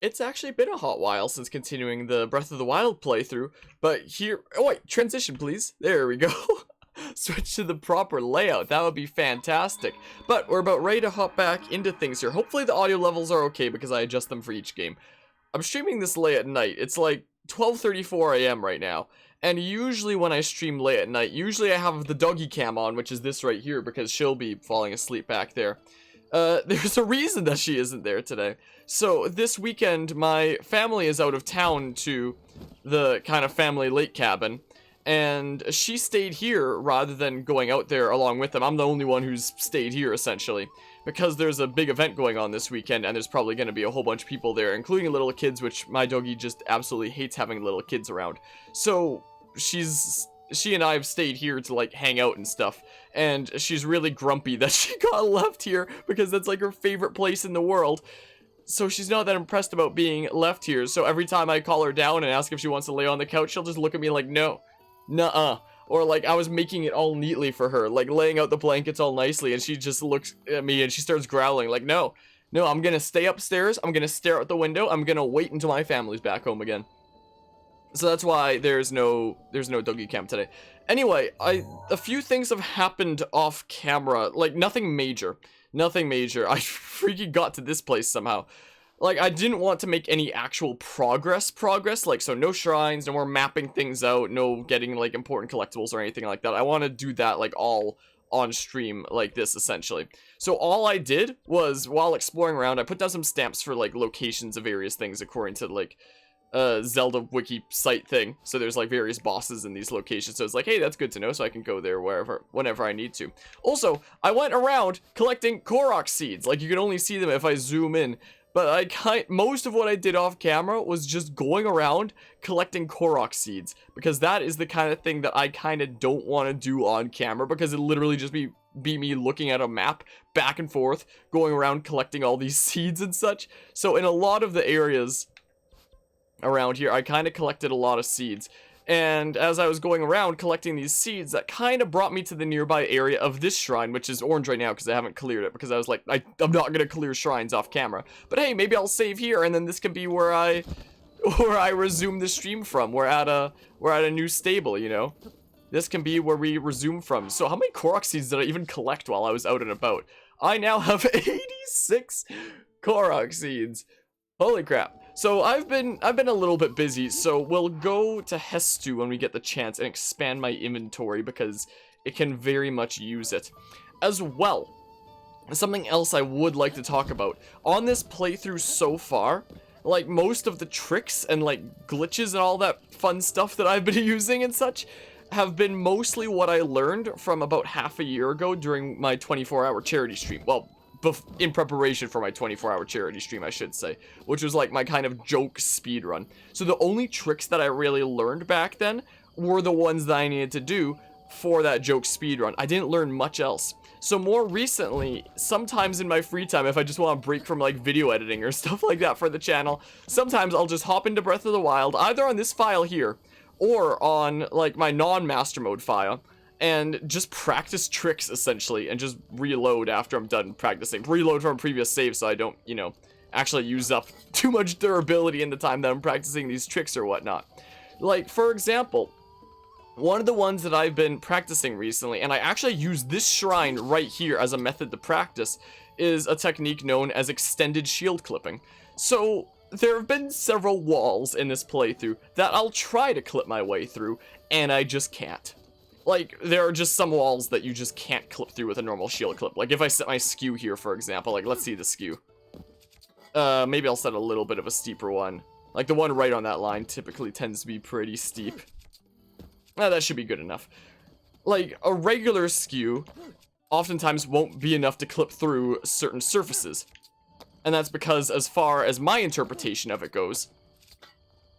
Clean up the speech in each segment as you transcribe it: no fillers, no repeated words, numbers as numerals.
It's actually been a hot while since continuing the Breath of the Wild playthrough, but here, oh wait, transition please, there we go. Switch to the proper layout, that would be fantastic. But we're about ready to hop back into things here. Hopefully the audio levels are okay because I adjust them for each game. I'm streaming this late at night, it's like 12:34 a.m. right now. And usually when I stream late at night, usually I have the doggy cam on, which is this right here, because she'll be falling asleep back there. There's a reason that she isn't there today. So this weekend, my family is out of town to the kind of family lake cabin, and she stayed here rather than going out there along with them. I'm the only one who's stayed here, essentially, because there's a big event going on this weekend, and there's probably going to be a whole bunch of people there, including little kids, which my doggy just absolutely hates having little kids around. So she and I have stayed here to like hang out and stuff, and she's really grumpy that she got left here because that's like her favorite place in the world. So she's not that impressed about being left here. So every time I call her down and ask if she wants to lay on the couch, she'll just look at me like, no, nuh-uh. Or like I was making it all neatly for her, like laying out the blankets all nicely, and she just looks at me and she starts growling like, no, I'm gonna stay upstairs, I'm gonna stare out the window, I'm gonna wait until my family's back home again. So that's why there's no doggy cam today. Anyway, a few things have happened off camera, like nothing major. I freaking got to this place somehow. Like, I didn't want to make any actual progress, like, so no shrines, no more mapping things out, no getting, like, important collectibles or anything like that. I want to do that, like, all on stream like this, essentially. So all I did was, while exploring around, I put down some stamps for, like, locations of various things according to, like, Zelda wiki site thing. So there's like various bosses in these locations, so it's like, hey, that's good to know, so I can go there whenever I need to. Also, I went around collecting KOROK seeds. Like, you can only see them if I zoom in, but most of what I did off camera was just going around collecting KOROK seeds, because that is the kind of thing that I kind of don't want to do on camera, because it literally just be me looking at a map back and forth, going around collecting all these seeds and such. So in a lot of the areas around here, I kind of collected a lot of seeds, and as I was going around collecting these seeds, that kind of brought me to the nearby area of this shrine, which is orange right now because I haven't cleared it, because I was like, I'm not gonna clear shrines off camera, but hey, maybe I'll save here, and then this can be where I resume the stream from. We're at a new stable, you know. This can be where we resume from. So how many KOROK seeds did I even collect while I was out and about? I now have 86 KOROK seeds. Holy crap. So I've been a little bit busy, so we'll go to Hestu when we get the chance and expand my inventory, because it can very much use it. As well, something else I would like to talk about. On this playthrough so far, like, most of the tricks and like glitches and all that fun stuff that I've been using and such have been mostly what I learned from about half a year ago during my 24-hour charity stream. Well, in preparation for my 24-hour charity stream, I should say, which was like my kind of joke speedrun. So the only tricks that I really learned back then were the ones that I needed to do for that joke speedrun. I didn't learn much else. So more recently, sometimes in my free time, if I just want to break from like video editing or stuff like that for the channel, sometimes I'll just hop into Breath of the Wild, either on this file here, or on like my non-master mode file, and just practice tricks, essentially, and just reload after I'm done practicing. Reload from a previous save so I don't, you know, actually use up too much durability in the time that I'm practicing these tricks or whatnot. Like, for example, one of the ones that I've been practicing recently, and I actually use this shrine right here as a method to practice, is a technique known as extended shield clipping. So there have been several walls in this playthrough that I'll try to clip my way through, and I just can't. Like, there are just some walls that you just can't clip through with a normal shield clip. Like, if I set my skew here, for example, like, let's see the skew. Maybe I'll set a little bit of a steeper one. Like, the one right on that line typically tends to be pretty steep. That should be good enough. Like, a regular skew oftentimes won't be enough to clip through certain surfaces. And that's because, as far as my interpretation of it goes,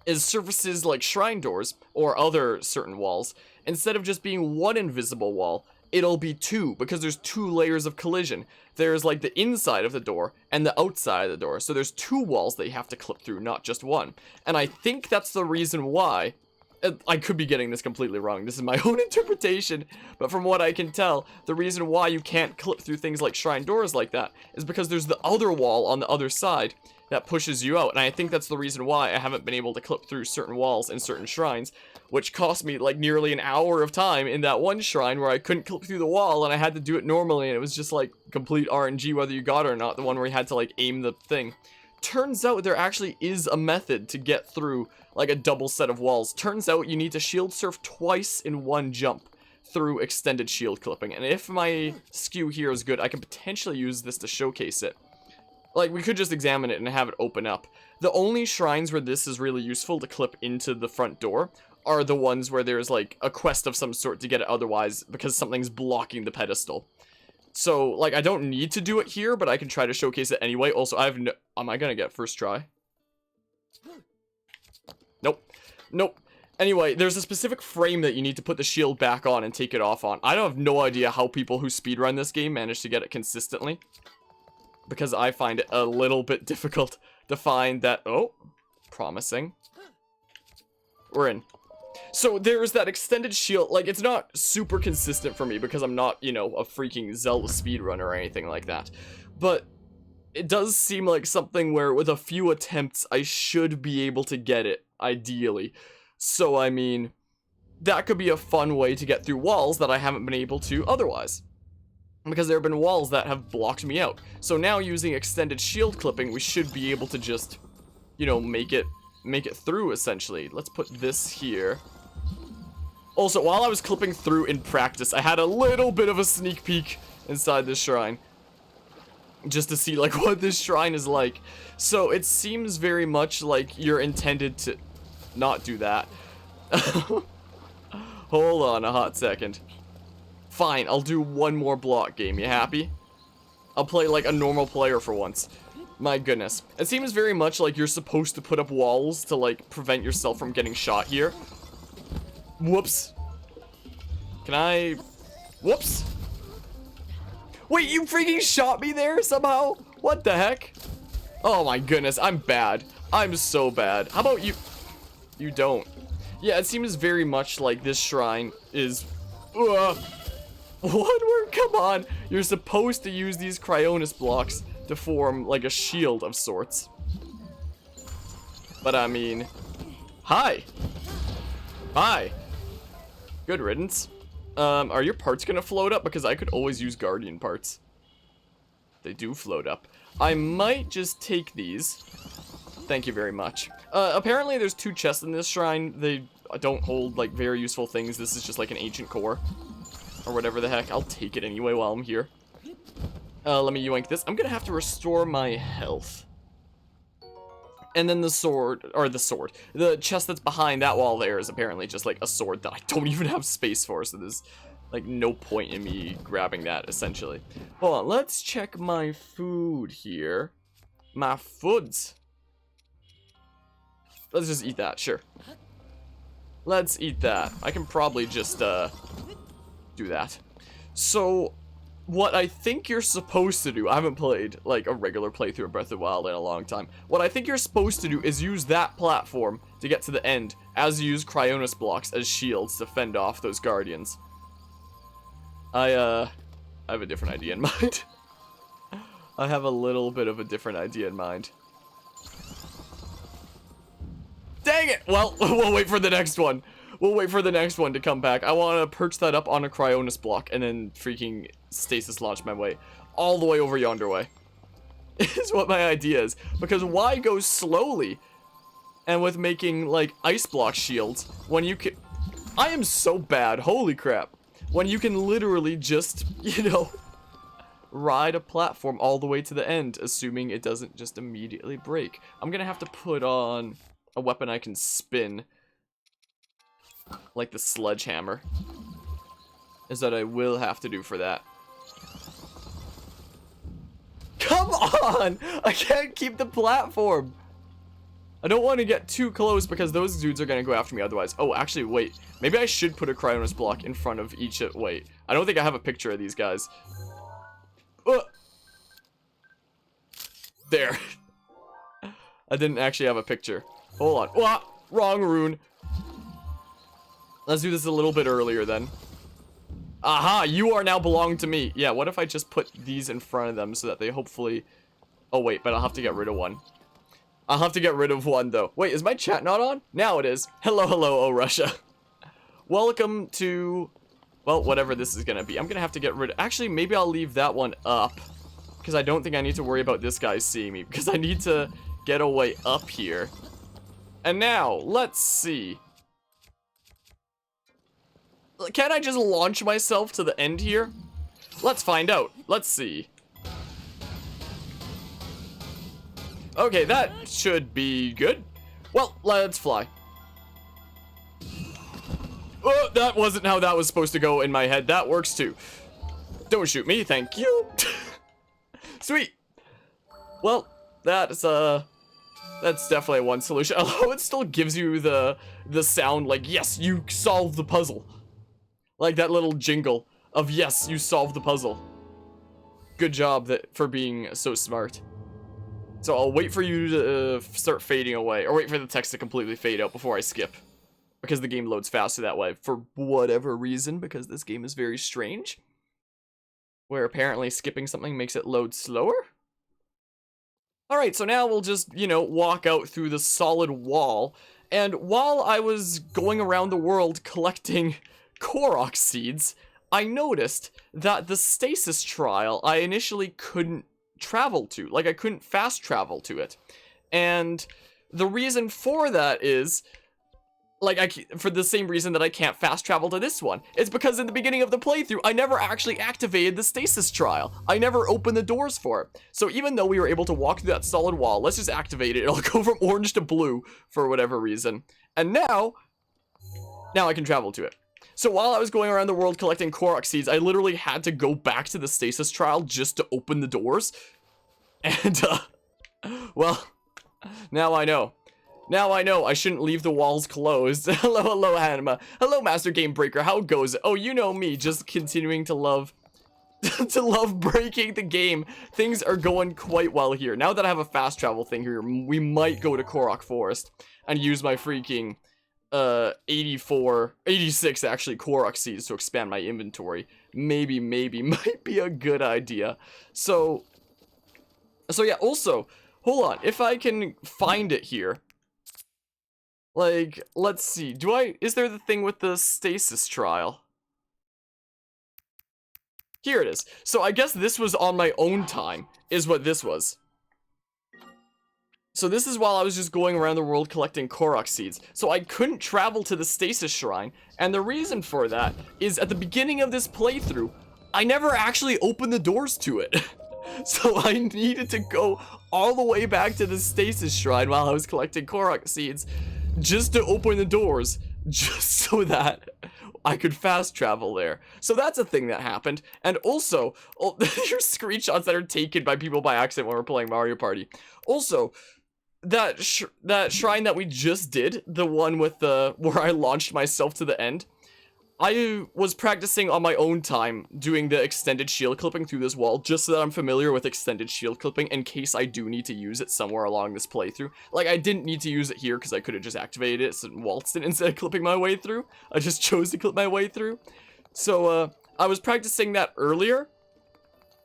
is surfaces like shrine doors or other certain walls, instead of just being one invisible wall, it'll be two, because there's two layers of collision. There's like the inside of the door and the outside of the door, so there's two walls that you have to clip through, not just one. And I think that's the reason why I could be getting this completely wrong. This is my own interpretation, but from what I can tell, the reason why you can't clip through things like shrine doors like that is because there's the other wall on the other side that pushes you out, and I think that's the reason why I haven't been able to clip through certain walls in certain shrines, which cost me like nearly an hour of time in that one shrine where I couldn't clip through the wall and I had to do it normally, and it was just like complete RNG whether you got it or not, the one where you had to like aim the thing. Turns out there actually is a method to get through like a double set of walls. Turns out you need to shield surf twice in one jump through extended shield clipping, and if my skew here is good, I can potentially use this to showcase it. Like, we could just examine it and have it open up. The only shrines where this is really useful to clip into the front door are the ones where there's, like, a quest of some sort to get it otherwise because something's blocking the pedestal. So, like, I don't need to do it here, but I can try to showcase it anyway. Also, I have no... Am I gonna get first try? Nope. Nope. Anyway, there's a specific frame that you need to put the shield back on and take it off on. I don't have no idea how people who speedrun this game manage to get it consistently, because I find it a little bit difficult to find that... Oh, promising. We're in. So there's that extended shield. Like, it's not super consistent for me because I'm not, you know, a freaking Zelda speedrunner or anything like that. But it does seem like something where with a few attempts I should be able to get it, ideally. So, I mean, that could be a fun way to get through walls that I haven't been able to otherwise, because there have been walls that have blocked me out. So now using extended shield clipping, we should be able to just, you know, make it through, essentially. Let's put this here. Also, while I was clipping through in practice, I had a little bit of a sneak peek inside this shrine, just to see, like, what this shrine is like. So it seems very much like you're intended to not do that. Hold on a hot second. Fine, I'll do one more block game. You happy? I'll play like a normal player for once. My goodness. It seems very much like you're supposed to put up walls to like prevent yourself from getting shot here. Whoops. Can I... Whoops. Wait, you freaking shot me there somehow? What the heck? Oh my goodness, I'm bad. I'm so bad. How about you? You don't. Yeah, it seems very much like this shrine is... Onward, come on. You're supposed to use these cryonis blocks to form like a shield of sorts. But I mean... Hi. Hi. Good riddance. Are your parts gonna float up? Because I could always use guardian parts. They do float up. I might just take these. Thank you very much. Apparently there's 2 chests in this shrine. They don't hold like very useful things. This is just like an ancient core or whatever the heck. I'll take it anyway while I'm here. Let me yoink this. I'm gonna have to restore my health. And then the chest that's behind that wall there is apparently just like a sword that I don't even have space for, so there's like no point in me grabbing that, essentially. Hold on, let's check my food here. My foods. Let's just eat that, sure. Let's eat that. I can probably just, do that. So, what I think you're supposed to do, I haven't played, like, a regular playthrough of Breath of the Wild in a long time. What I think you're supposed to do is use that platform to get to the end, as you use cryonis blocks as shields to fend off those guardians. I have a different idea in mind. I have a little bit of a different idea in mind. Dang it! Well, we'll wait for the next one. We'll wait for the next one to come back. I want to perch that up on a cryonis block and then freaking stasis launch my way all the way over yonder way. Is what my idea is. Because why go slowly and with making, like, ice block shields when you can... I am so bad. Holy crap. When you can literally just, you know, ride a platform all the way to the end, assuming it doesn't just immediately break. I'm gonna have to put on a weapon I can spin, like the sledgehammer, is that I will have to do for that. Come on! I can't keep the platform! I don't want to get too close because those dudes are gonna go after me otherwise. Oh, actually, wait. Maybe I should put a cryonis block in front of each... Wait. I don't think I have a picture of these guys. There. I didn't actually have a picture. Hold on. Wrong rune. Let's do this a little bit earlier then. Aha, you are now belong to me. Yeah, what if I just put these in front of them so that they hopefully... Oh, wait, but I'll have to get rid of one. I'll have to get rid of one, though. Wait, is my chat not on? Now it is. Hello, hello, oh, Russia. Welcome to... Well, whatever this is gonna be. I'm gonna have to get rid of... Actually, maybe I'll leave that one up. Because I don't think I need to worry about this guy seeing me. Because I need to get a way up here. And now, let's see. Can I just launch myself to the end here? Let's find out. Let's see. Okay, that should be good. Well, let's fly. Oh, that wasn't how that was supposed to go in my head. That works too. Don't shoot me, thank you. Sweet. Well, that's definitely one solution. Although it still gives you the sound like, yes, you solved the puzzle. Like that little jingle of, yes, you solved the puzzle. Good job for being so smart. So I'll wait for you to start fading away, or wait for the text to completely fade out before I skip. Because the game loads faster that way, for whatever reason, because this game is very strange. Where apparently skipping something makes it load slower? Alright, so now we'll just, you know, walk out through the solid wall. And while I was going around the world collecting KOROK seeds, I noticed that the stasis trial I initially couldn't travel to. Like, I couldn't fast travel to it. And the reason for that is... Like, for the same reason that I can't fast travel to this one. It's because in the beginning of the playthrough, I never actually activated the stasis trial. I never opened the doors for it. So even though we were able to walk through that solid wall, let's just activate it. It'll go from orange to blue for whatever reason. And now I can travel to it. So while I was going around the world collecting KOROK seeds, I literally had to go back to the stasis trial just to open the doors. And, well, now I know. Now I know I shouldn't leave the walls closed. Hello, hello, Hanma. Hello, Master Game Breaker. How goes it? Oh, you know me, just continuing to love... to love breaking the game. Things are going quite well here. Now that I have a fast travel thing here, we might go to KOROK Forest and use my freaking 86 actually KOROK seeds to expand my inventory. Maybe might be a good idea. So yeah, also, hold on. If I can find it here. Like, let's see. Is there the thing with the stasis trial? Here it is. So I guess this was on my own time, is what this was. So this is while I was just going around the world collecting KOROK seeds. So I couldn't travel to the stasis shrine, and the reason for that is at the beginning of this playthrough, I never actually opened the doors to it. So I needed to go all the way back to the stasis shrine while I was collecting KOROK seeds just to open the doors, just so that I could fast travel there. So that's a thing that happened. And also, here's screenshots that are taken by people by accident when we're playing Mario Party. Also, that shrine that we just did, the one with where I launched myself to the end, I was practicing on my own time doing the extended shield clipping through this wall just so that I'm familiar with extended shield clipping in case I do need to use it somewhere along this playthrough. Like, I didn't need to use it here because I could have just activated it and waltzed it instead of clipping my way through. I just chose to clip my way through. So, I was practicing that earlier.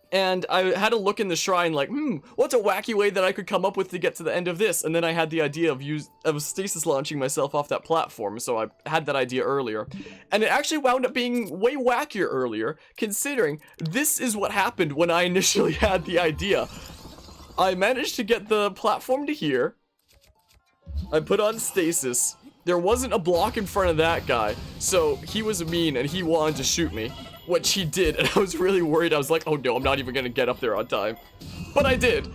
And I had to look in the shrine like, what's a wacky way that I could come up with to get to the end of this? And then I had the idea of stasis launching myself off that platform, so I had that idea earlier. And it actually wound up being way wackier earlier, considering this is what happened when I initially had the idea. I managed to get the platform to here. I put on stasis. There wasn't a block in front of that guy, so he was mean and he wanted to shoot me. Which he did, and I was really worried. I was like, oh no, I'm not even gonna get up there on time. But I did.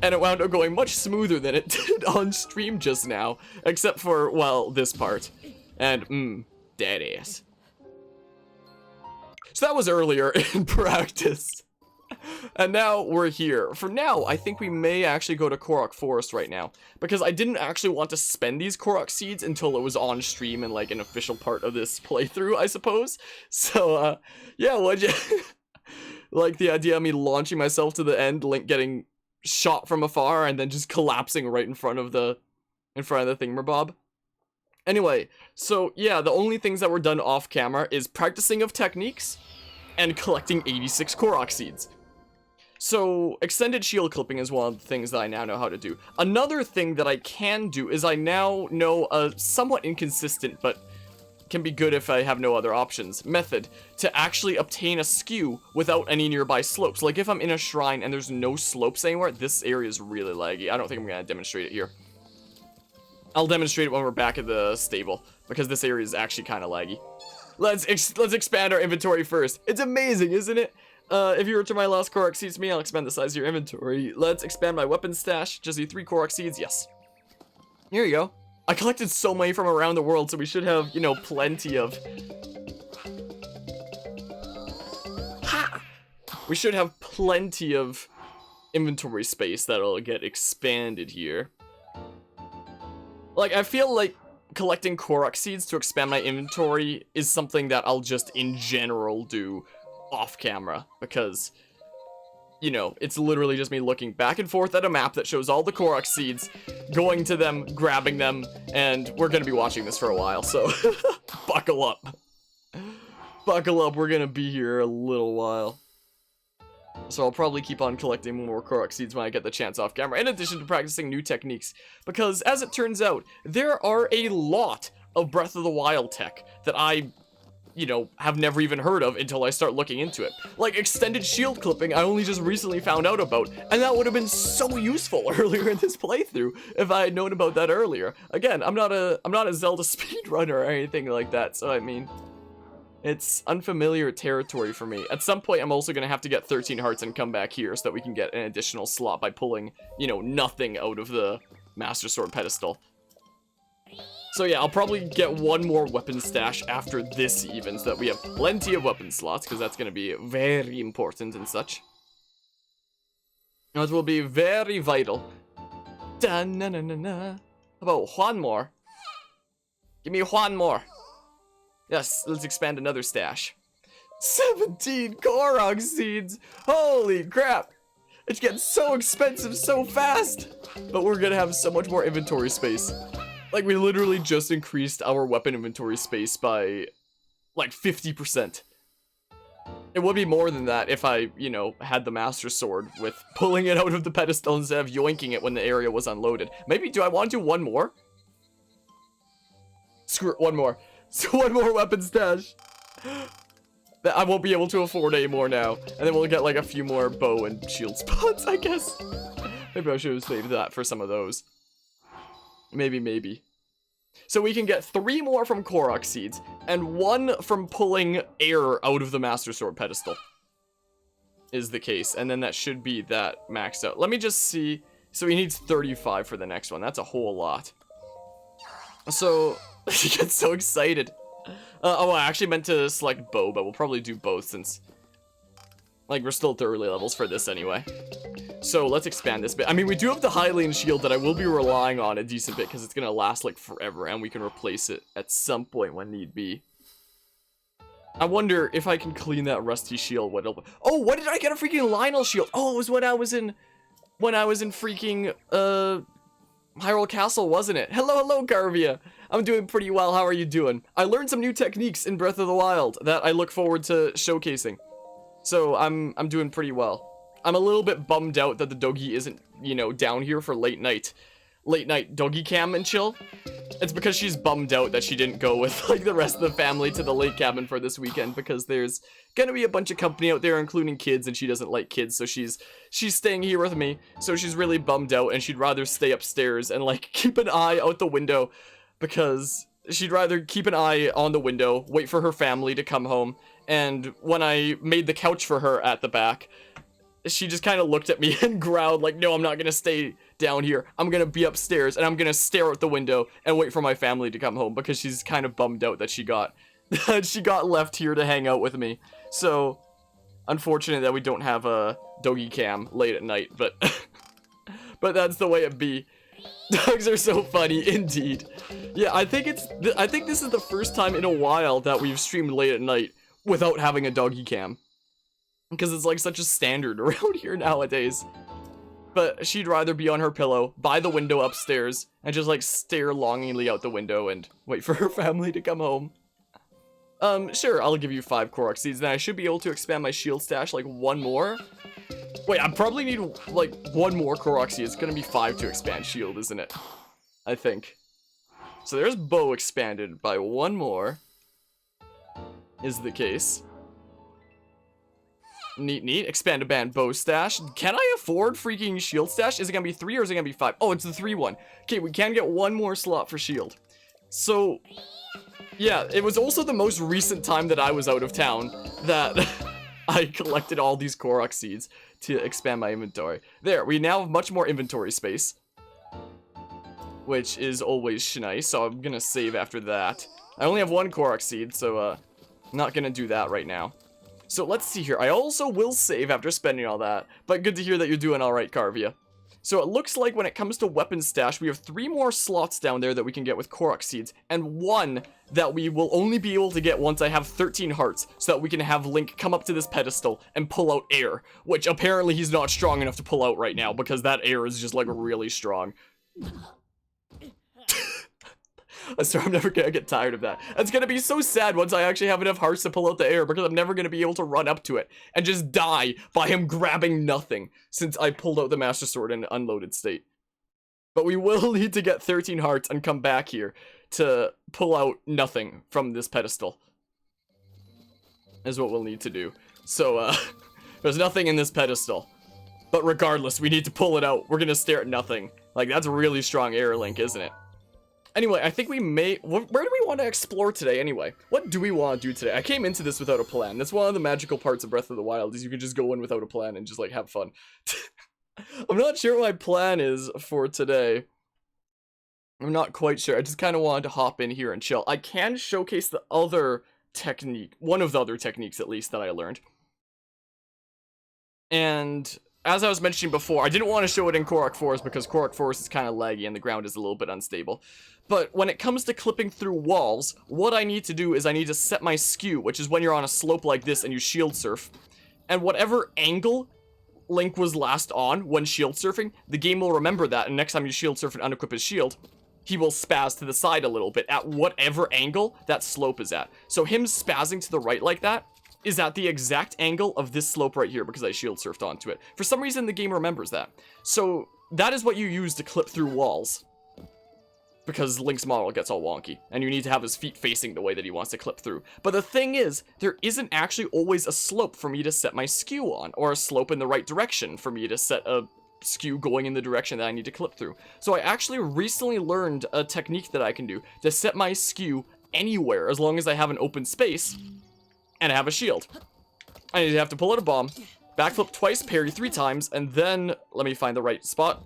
And it wound up going much smoother than it did on stream just now. Except for, well, this part. And, dead ass. So that was earlier in practice. And now we're here. For now, I think we may actually go to KOROK Forest right now. Because I didn't actually want to spend these KOROK seeds until it was on stream and like an official part of this playthrough, I suppose. So, yeah, what'd you... like the idea of me launching myself to the end, Link getting shot from afar, and then just collapsing right in front of the thingamabob? Anyway, so yeah, the only things that were done off camera is practicing of techniques and collecting 86 KOROK seeds. So extended shield clipping is one of the things that I now know how to do. Another thing that I can do is I now know a somewhat inconsistent, but can be good if I have no other options, method to actually obtain a skew without any nearby slopes. Like if I'm in a shrine and there's no slopes anywhere, this area is really laggy. I don't think I'm gonna demonstrate it here. I'll demonstrate it when we're back at the stable, because this area is actually kind of laggy. Let's expand our inventory first. It's amazing, isn't it? If you return my last KOROK seeds to me, I'll expand the size of your inventory. Let's expand my weapon stash. Just need 3 KOROK seeds. Yes. Here you go. I collected so many from around the world, so we should have, you know, plenty of... Ha! We should have plenty of inventory space that'll get expanded here. Like, I feel like collecting KOROK seeds to expand my inventory is something that I'll just, in general, do off camera, because, you know, it's literally just me looking back and forth at a map that shows all the KOROK seeds, going to them, grabbing them, and we're gonna be watching this for a while, so buckle up. Buckle up, we're gonna be here a little while. So I'll probably keep on collecting more KOROK seeds when I get the chance off camera, in addition to practicing new techniques, because as it turns out, there are a lot of Breath of the Wild tech that I, you know, have never even heard of until I start looking into it. Like extended shield clipping, I only just recently found out about, and that would have been so useful earlier in this playthrough if I had known about that earlier. Again, I'm not a Zelda speedrunner or anything like that, so I mean, it's unfamiliar territory for me. At some point, I'm also gonna have to get 13 hearts and come back here so that we can get an additional slot by pulling, you know, nothing out of the Master Sword pedestal. So yeah, I'll probably get one more weapon stash after this even, so that we have plenty of weapon slots, because that's going to be very important and such. That will be very vital. Da-na-na-na-na. How about one more? Give me one more. Yes, let's expand another stash. 17 KOROK seeds! Holy crap! It's getting so expensive so fast! But we're gonna have so much more inventory space. Like, we literally just increased our weapon inventory space by, like, 50%. It would be more than that if I, you know, had the Master Sword with pulling it out of the pedestal instead of yoinking it when the area was unloaded. Maybe, do I want to do one more? Screw it, one more. So one more weapon stash. That I won't be able to afford anymore now. And then we'll get, like, a few more bow and shield spots, I guess. Maybe I should have saved that for some of those. Maybe. So we can get 3 more from KOROK seeds, and 1 from pulling air out of the Master Sword pedestal. Is the case, and then that should be that maxed out. Let me just see. So he needs 35 for the next one. That's a whole lot. So, he gets so excited. Oh, I actually meant to select bow, but we'll probably do both since, like, we're still at the early levels for this anyway. So let's expand this bit. I mean, we do have the Hylian shield that I will be relying on a decent bit because it's going to last like forever, and we can replace it at some point when need be. I wonder if I can clean that rusty shield. Oh, what did I get a freaking Lionel shield? Oh, it was when I was in freaking Hyrule Castle, wasn't it? Hello, Garvia. I'm doing pretty well. How are you doing? I learned some new techniques in Breath of the Wild that I look forward to showcasing. So I'm doing pretty well. I'm a little bit bummed out that the doggy isn't, you know, down here for late night doggy cam and chill. It's because she's bummed out that she didn't go with, like, the rest of the family to the lake cabin for this weekend, because there's gonna be a bunch of company out there, including kids, and she doesn't like kids, so she's staying here with me. So she's really bummed out, and she'd rather stay upstairs and, like, keep an eye out the window, because she'd rather keep an eye on the window, wait for her family to come home, and when I made the couch for her at the back, she just kind of looked at me and growled like, no, I'm not going to stay down here. I'm going to be upstairs, and I'm going to stare out the window and wait for my family to come home, because she's kind of bummed out that she got left here to hang out with me. So, unfortunate that we don't have a doggy cam late at night, but but that's the way it be. Dogs are so funny, indeed. Yeah, I think this is the first time in a while that we've streamed late at night without having a doggy cam. Because it's like such a standard around here nowadays. But she'd rather be on her pillow by the window upstairs and just like stare longingly out the window and wait for her family to come home. Sure, I'll give you 5 KOROK seeds, then I should be able to expand my shield stash like 1 more. Wait, I probably need like 1 more KOROK seed. It's gonna be 5 to expand shield, isn't it? I think. So there's bow expanded by 1 more. Is the case. Neat, neat. Expand a band bow stash. Can I afford freaking shield stash? Is it gonna be 3 or is it gonna be 5? Oh, it's the 3 one. Okay, we can get 1 more slot for shield. So, yeah, it was also the most recent time that I was out of town that I collected all these KOROK seeds to expand my inventory. There, we now have much more inventory space, which is always nice, so I'm gonna save after that. I only have 1 KOROK seed, so I'm not gonna do that right now. So let's see here. I also will save after spending all that, but good to hear that you're doing alright, Carvia. So it looks like when it comes to weapon stash, we have 3 more slots down there that we can get with KOROK seeds, and 1 that we will only be able to get once I have 13 hearts, so that we can have Link come up to this pedestal and pull out air, which apparently he's not strong enough to pull out right now, because that air is just like really strong. I swear I'm never gonna get tired of that. It's gonna be so sad once I actually have enough hearts to pull out the air, because I'm never gonna be able to run up to it and just die by him grabbing nothing, since I pulled out the Master Sword in an unloaded state. But we will need to get 13 hearts and come back here to pull out nothing from this pedestal. Is what we'll need to do. So, there's nothing in this pedestal. But regardless, we need to pull it out. We're gonna stare at nothing. Like, that's a really strong air link, isn't it? Anyway, I think we may... Where do we want to explore today, anyway? What do we want to do today? I came into this without a plan. That's one of the magical parts of Breath of the Wild, is you can just go in without a plan and just, like, have fun. I'm not sure what my plan is for today. I'm not quite sure. I just kind of wanted to hop in here and chill. I can showcase the other technique. One of the other techniques, at least, that I learned. And... as I was mentioning before, I didn't want to show it in KOROK Forest because KOROK Forest is kind of laggy and the ground is a little bit unstable. But when it comes to clipping through walls, what I need to do is I need to set my skew, which is when you're on a slope like this and you shield surf. And whatever angle Link was last on when shield surfing, the game will remember that, and next time you shield surf and unequip his shield, he will spaz to the side a little bit at whatever angle that slope is at. So him spazzing to the right like that is at the exact angle of this slope right here because I shield surfed onto it. For some reason, the game remembers that. So that is what you use to clip through walls. Because Link's model gets all wonky, and you need to have his feet facing the way that he wants to clip through. But the thing is, there isn't actually always a slope for me to set my skew on, or a slope in the right direction for me to set a skew going in the direction that I need to clip through. So I actually recently learned a technique that I can do to set my skew anywhere as long as I have an open space and I have a shield. I need to have to pull out a bomb, backflip twice, parry 3 times, and then let me find the right spot.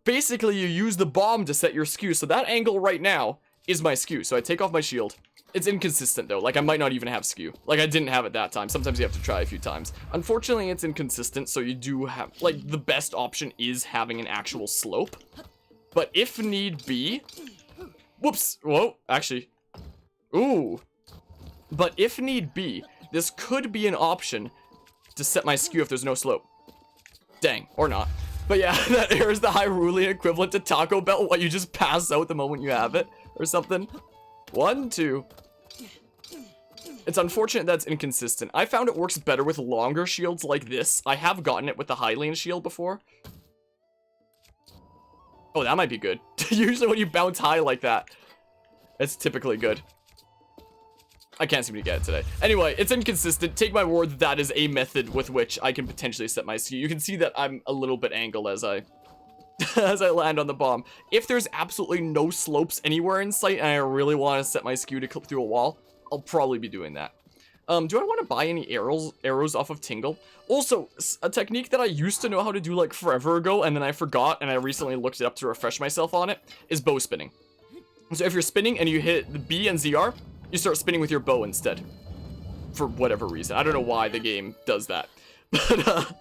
Basically, you use the bomb to set your skew, so that angle right now is my skew. So I take off my shield. It's inconsistent though, like I might not even have skew. Like I didn't have it that time. Sometimes you have to try a few times. Unfortunately, it's inconsistent, so you do have, like, the best option is having an actual slope. But if need be, whoops, whoa, actually, ooh. But if need be, this could be an option to set my skew if there's no slope. Dang, or not. But yeah, that air is the Hyrulean equivalent to Taco Bell, what you just pass out the moment you have it, or something. 1, 2. It's unfortunate that's inconsistent. I found it works better with longer shields like this. I have gotten it with the Hylian shield before. Oh, that might be good. Usually when you bounce high like that, it's typically good. I can't seem to get it today. Anyway, it's inconsistent. Take my word that that is a method with which I can potentially set my skew. You can see that I'm a little bit angled as I as I land on the bomb. If there's absolutely no slopes anywhere in sight and I really want to set my skew to clip through a wall, I'll probably be doing that. Do I want to buy any arrows off of Tingle? Also, a technique that I used to know how to do like forever ago and then I forgot and I recently looked it up to refresh myself on it is bow spinning. So if you're spinning and you hit the B and ZR, you start spinning with your bow instead. For whatever reason. I don't know why the game does that. But,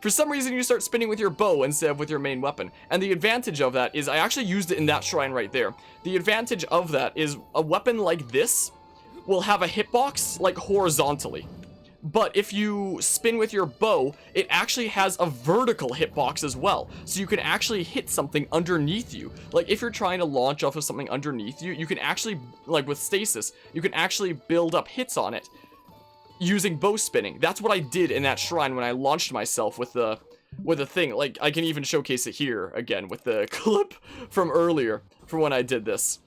for some reason, you start spinning with your bow instead of with your main weapon. And the advantage of that is, I actually used it in that shrine right there. The advantage of that is, a weapon like this will have a hitbox, like, horizontally. But if you spin with your bow, it actually has a vertical hitbox as well. So you can actually hit something underneath you. Like if you're trying to launch off of something underneath you, you can actually, like with stasis, you can actually build up hits on it using bow spinning. That's what I did in that shrine when I launched myself with the thing. Like I can even showcase it here again with the clip from earlier from when I did this.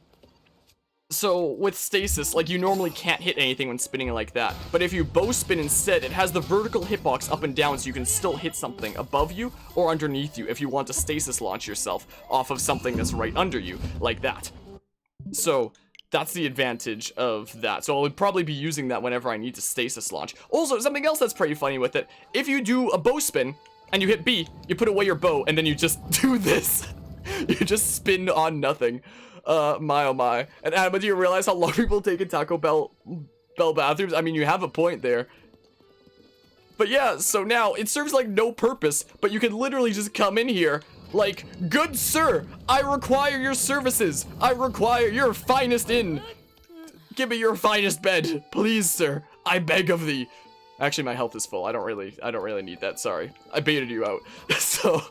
So with stasis, like you normally can't hit anything when spinning like that, but if you bow spin instead, it has the vertical hitbox up and down, so you can still hit something above you or underneath you if you want to stasis launch yourself off of something that's right under you, like that. So that's the advantage of that. So I'll probably be using that whenever I need to stasis launch. Also, something else that's pretty funny with it, if you do a bow spin and you hit B, you put away your bow and then you just do this. You just spin on nothing. My oh my. And Adam, do you realize how long people take in Taco Bell bathrooms? I mean, you have a point there. But yeah, so now it serves like no purpose, but you can literally just come in here like, good sir, I require your services. I require your finest inn. Give me your finest bed, please, sir. I beg of thee. Actually, my health is full. I don't really need that. Sorry, I baited you out. So,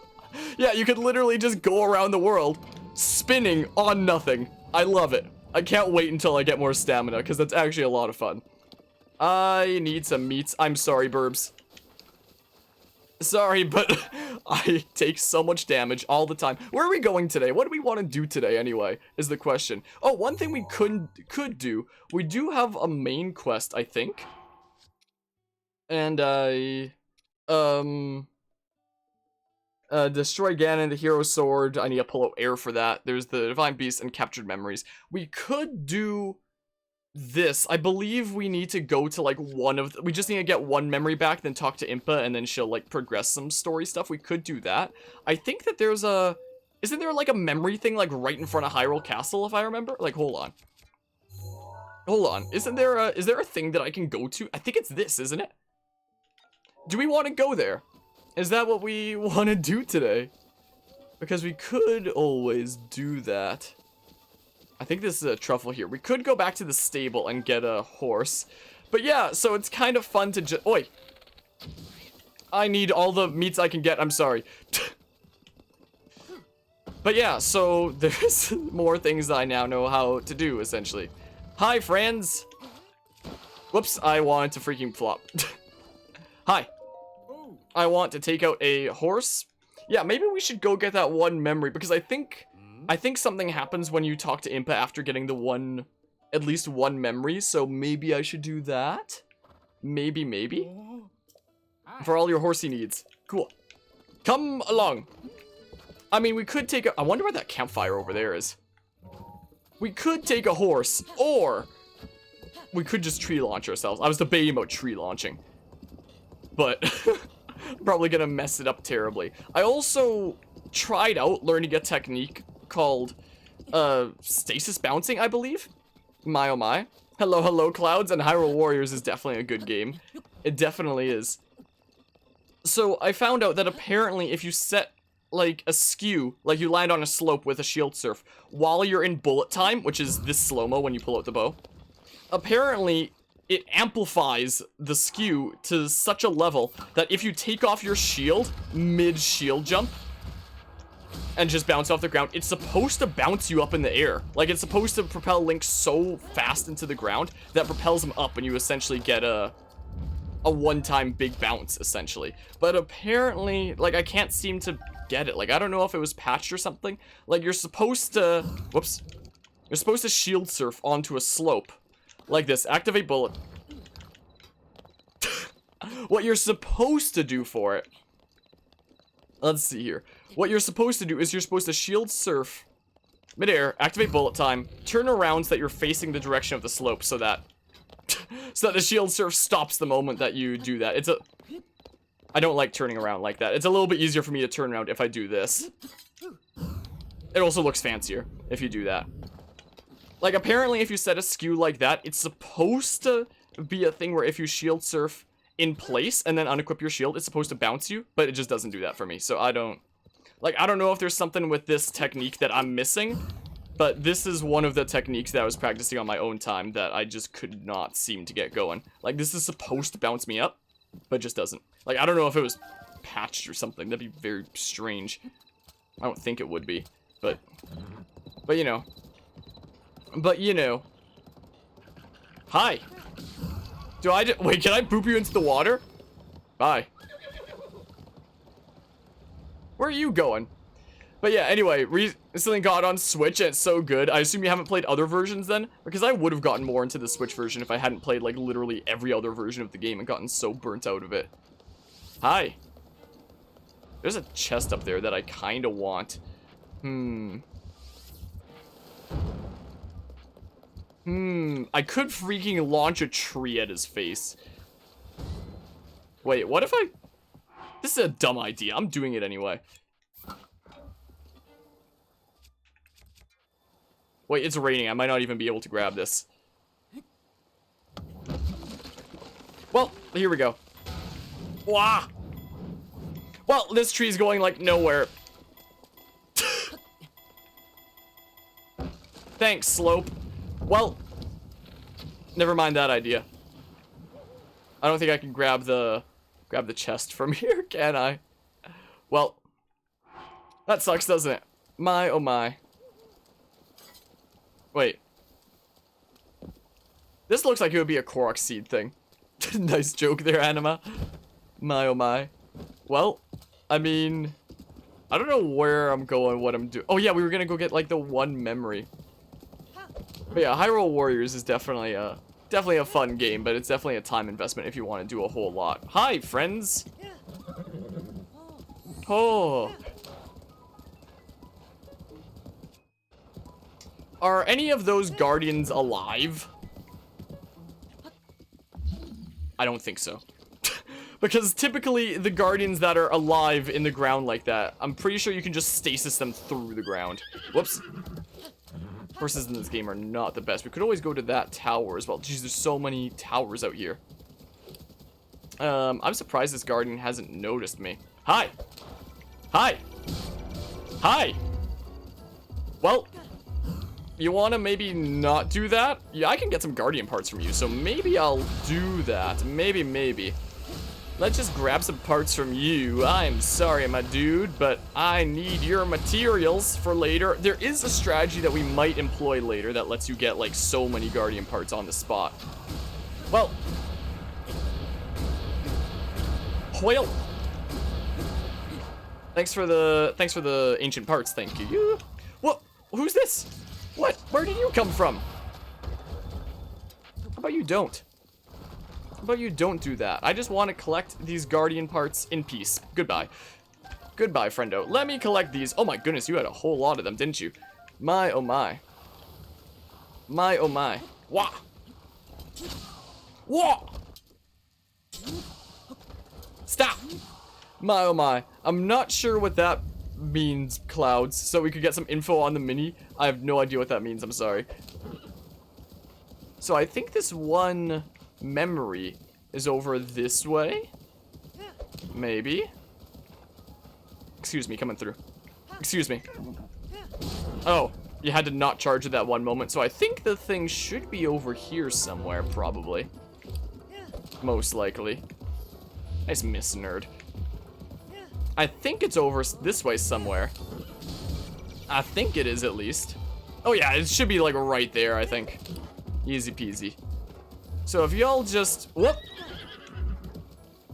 yeah, you could literally just go around the world spinning on nothing. I love it. I can't wait until I get more stamina, because that's actually a lot of fun. I need some meats. I'm sorry, burbs. Sorry, but I take so much damage all the time. Where are we going today? What do we want to do today, anyway, is the question. Oh, one thing we could do. We do have a main quest, I think. And, destroy Ganon, the hero sword. I need to pull out air for that. There's the divine beast and captured memories. We could do this. I believe we need to go to like we just need to get one memory back, then talk to Impa, and then she'll like progress some story stuff. We could do that. I think that there's isn't there like a memory thing like right in front of Hyrule Castle, if I remember? Like, hold on. Is there a thing that I can go to? I think it's this, isn't it? Do we want to go there? Is that what we want to do today? Because we could always do that. I think this is a truffle here. We could go back to the stable and get a horse. But yeah, so it's kind of fun to just... Oi! I need all the meats I can get. I'm sorry. But yeah, so there's more things I now know how to do, essentially. Hi, friends! Whoops, I wanted to freaking flop. Hi. I want to take out a horse. Yeah, maybe we should go get that one memory, because I think something happens when you talk to Impa after getting the at least one memory, so maybe I should do that? Maybe. For all your horsey needs. Cool. Come along. I mean, we could take I wonder where that campfire over there is. We could take a horse, or we could just tree launch ourselves. I was debating about tree launching, but probably gonna mess it up terribly. I also tried out learning a technique called stasis bouncing, I believe. My oh my. Hello clouds, and Hyrule Warriors is definitely a good game. It definitely is. So I found out that apparently if you set like a skew, like you land on a slope with a shield surf while you're in bullet time, which is this slow-mo when you pull out the bow, apparently it amplifies the skew to such a level that if you take off your shield mid-shield jump and just bounce off the ground, it's supposed to bounce you up in the air. Like, it's supposed to propel Link so fast into the ground that propels him up, and you essentially get a one-time big bounce, essentially. But apparently, like, I can't seem to get it. Like, I don't know if it was patched or something. Like, you're supposed to... Whoops. You're supposed to shield surf onto a slope. Like this. Activate bullet. What you're supposed to do for it... Let's see here. What you're supposed to do is you're supposed to shield surf midair, activate bullet time, turn around so that you're facing the direction of the slope so that the shield surf stops the moment that you do that. I don't like turning around like that. It's a little bit easier for me to turn around if I do this. It also looks fancier if you do that. Like, apparently if you set a skew like that, it's supposed to be a thing where if you shield surf in place and then unequip your shield, it's supposed to bounce you, but it just doesn't do that for me. So I don't know if there's something with this technique that I'm missing, But this is one of the techniques that I was practicing on my own time that I just could not seem to get going. Like, this is supposed to bounce me up, but just doesn't. Like, I don't know if it was patched or something. That'd be very strange. I don't think it would be, but you know. But, you know. Hi. Wait, can I poop you into the water? Bye. Where are you going? But yeah, anyway, recently got on Switch and it's so good. I assume you haven't played other versions then? Because I would have gotten more into the Switch version if I hadn't played like literally every other version of the game and gotten so burnt out of it. Hi. There's a chest up there that I kind of want. I could freaking launch a tree at his face. Wait, what if I... This is a dumb idea. I'm doing it anyway. Wait, it's raining. I might not even be able to grab this. Well, here we go. Wah! Well, this tree's going, like, nowhere. Thanks, Slope. Well, never mind that idea. I don't think I can grab the chest from here, can I? Well, that sucks, doesn't it? My, oh my. Wait. This looks like it would be a KOROK seed thing. Nice joke there, Anima. My, oh my. Well, I mean, I don't know where I'm going, what I'm doing. Oh yeah, we were gonna go get like the one memory. But yeah, Hyrule Warriors is definitely a fun game, but it's definitely a time investment if you want to do a whole lot. Hi, friends. Oh. Are any of those guardians alive? I don't think so. Because typically the guardians that are alive in the ground like that, I'm pretty sure you can just stasis them through the ground. Whoops. Horses in this game are not the best. We could always go to that tower as well. Jeez, there's so many towers out here. I'm surprised this guardian hasn't noticed me. Hi. Hi. Hi. Well, you want to maybe not do that? Yeah, I can get some guardian parts from you, so maybe I'll do that. Maybe. Let's just grab some parts from you. I'm sorry, my dude, but I need your materials for later. There is a strategy that we might employ later that lets you get, like, so many guardian parts on the spot. Well. Well. Thanks for the ancient parts, thank you. What? Who's this? What? Where did you come from? How about you don't? How about you don't do that? I just want to collect these guardian parts in peace. Goodbye. Goodbye, friendo. Let me collect these. Oh my goodness, you had a whole lot of them, didn't you? My, oh my. My, oh my. Wah! Wah! Stop! My, oh my. I'm not sure what that means, Clouds, so we could get some info on the mini. I have no idea what that means, I'm sorry. So I think this one memory is over this way? Maybe? Excuse me, coming through. Excuse me. Oh, you had to not charge at that one moment, so I think the thing should be over here somewhere, probably. Most likely. Nice miss, nerd. I think it's over this way somewhere. I think it is, at least. Oh yeah, it should be like right there, I think. Easy peasy. So if y'all just... Whoop!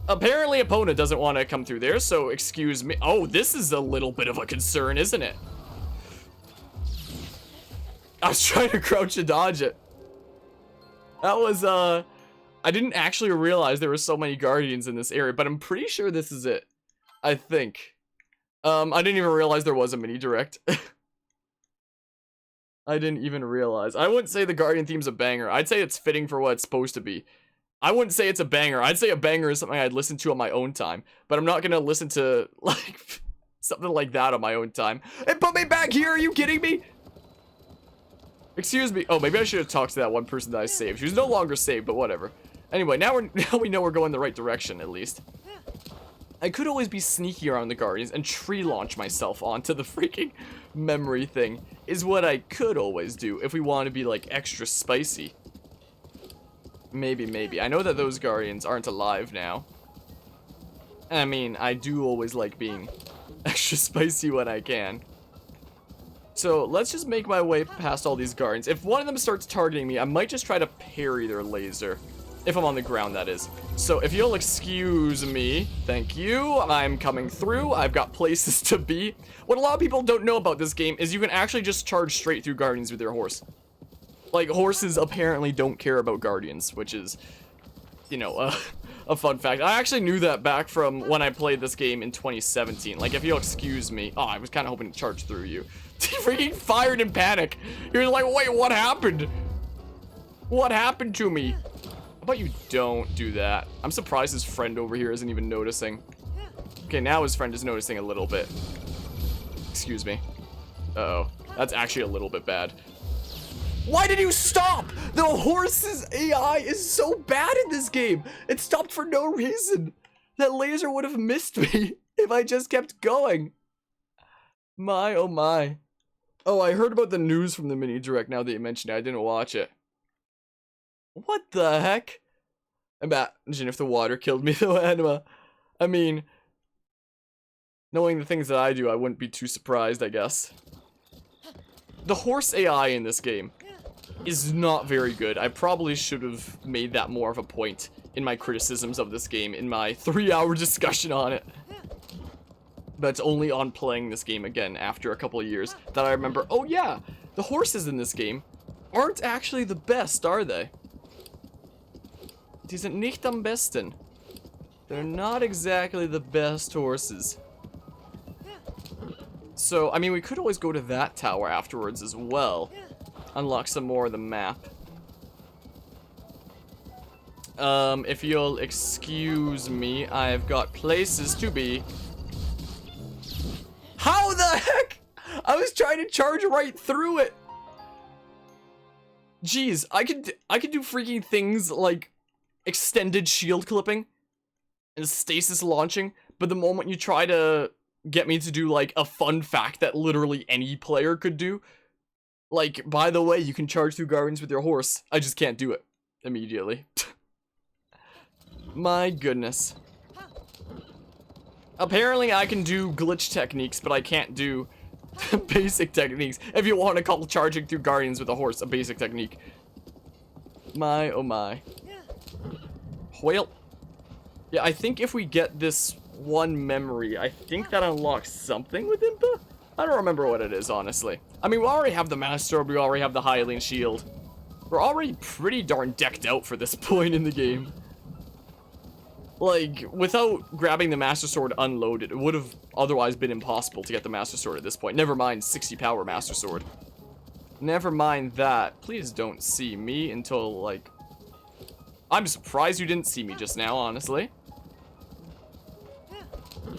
Apparently Epona doesn't want to come through there, so excuse me. Oh, this is a little bit of a concern, isn't it? I was trying to crouch and dodge it. That was, I didn't actually realize there were so many guardians in this area, but I'm pretty sure this is it. I think. I didn't even realize there was a mini direct. I didn't even realize. I wouldn't say the Guardian theme's a banger. I'd say it's fitting for what it's supposed to be. I wouldn't say it's a banger. I'd say a banger is something I'd listen to on my own time. But I'm not gonna listen to, like, something like that on my own time. It put me back here, are you kidding me? Excuse me. Oh, maybe I should have talked to that one person that I saved. She was no longer saved, but whatever. Anyway, now we know we're going the right direction, at least. I could always be sneaky around the guardians and tree launch myself onto the freaking memory thing, is what I could always do if we want to be, like, extra spicy. Maybe. I know that those guardians aren't alive now. I mean, I do always like being extra spicy when I can. So, let's just make my way past all these guardians. If one of them starts targeting me, I might just try to parry their laser. If I'm on the ground, that is. So, if you'll excuse me, thank you, I'm coming through. I've got places to be. What a lot of people don't know about this game is you can actually just charge straight through guardians with your horse. Like, horses apparently don't care about guardians, which is, you know, a fun fact. I actually knew that back from when I played this game in 2017. Like, if you'll excuse me. Oh, I was kind of hoping to charge through you. He freaking fired in panic. You're like, wait, what happened? What happened to me? How about you don't do that? I'm surprised his friend over here isn't even noticing. Okay, now his friend is noticing a little bit. Excuse me. Uh-oh. That's actually a little bit bad. Why did you stop? The horse's AI is so bad in this game. It stopped for no reason. That laser would have missed me if I just kept going. My, oh my. Oh, I heard about the news from the mini direct now that you mentioned it. I didn't watch it. What the heck? Imagine if the water killed me though, Anima. I mean, knowing the things that I do, I wouldn't be too surprised, I guess. The horse AI in this game is not very good. I probably should have made that more of a point in my criticisms of this game in my 3-hour discussion on it. But it's only on playing this game again after a couple of years that I remember, oh yeah, the horses in this game aren't actually the best, are they? Die sind nicht am besten. They're not exactly the best horses. So, I mean, we could always go to that tower afterwards as well. Unlock some more of the map. If you'll excuse me, I've got places to be. How the heck? I was trying to charge right through it. Jeez, I could do freaking things like extended shield clipping and stasis launching, but the moment you try to get me to do like a fun fact that literally any player could do, like, by the way, you can charge through guardians with your horse, I just can't do it immediately. My goodness. Apparently I can do glitch techniques, but I can't do basic techniques. If you want to call charging through guardians with a horse a basic technique. My, oh my. Well, yeah, I think if we get this one memory, I think that unlocks something with Impa? I don't remember what it is, honestly. I mean, we already have the Master Sword, we already have the Hylian Shield. We're already pretty darn decked out for this point in the game. Like, without grabbing the Master Sword unloaded, it would have otherwise been impossible to get the Master Sword at this point. Never mind 60 power Master Sword. Never mind that. Please don't see me until, like... I'm surprised you didn't see me just now, honestly.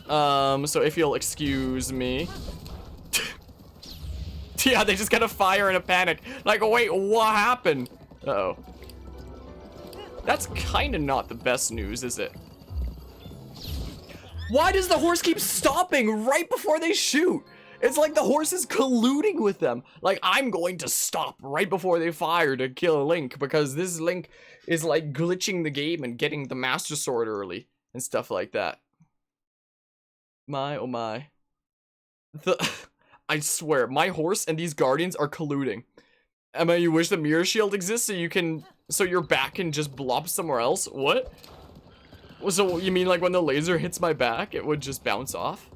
So if you'll excuse me. Yeah, they just gotta fire in a panic. Like, wait, what happened? Uh-oh. That's kind of not the best news, is it? Why does the horse keep stopping right before they shoot? It's like the horse is colluding with them. Like, I'm going to stop right before they fire to kill Link because this Link is like glitching the game and getting the Master Sword early and stuff like that. My, oh my. I swear, my horse and these guardians are colluding. Emma, you wish the mirror shield exists so you can, so your back can just blop somewhere else? What? So you mean like when the laser hits my back, it would just bounce off?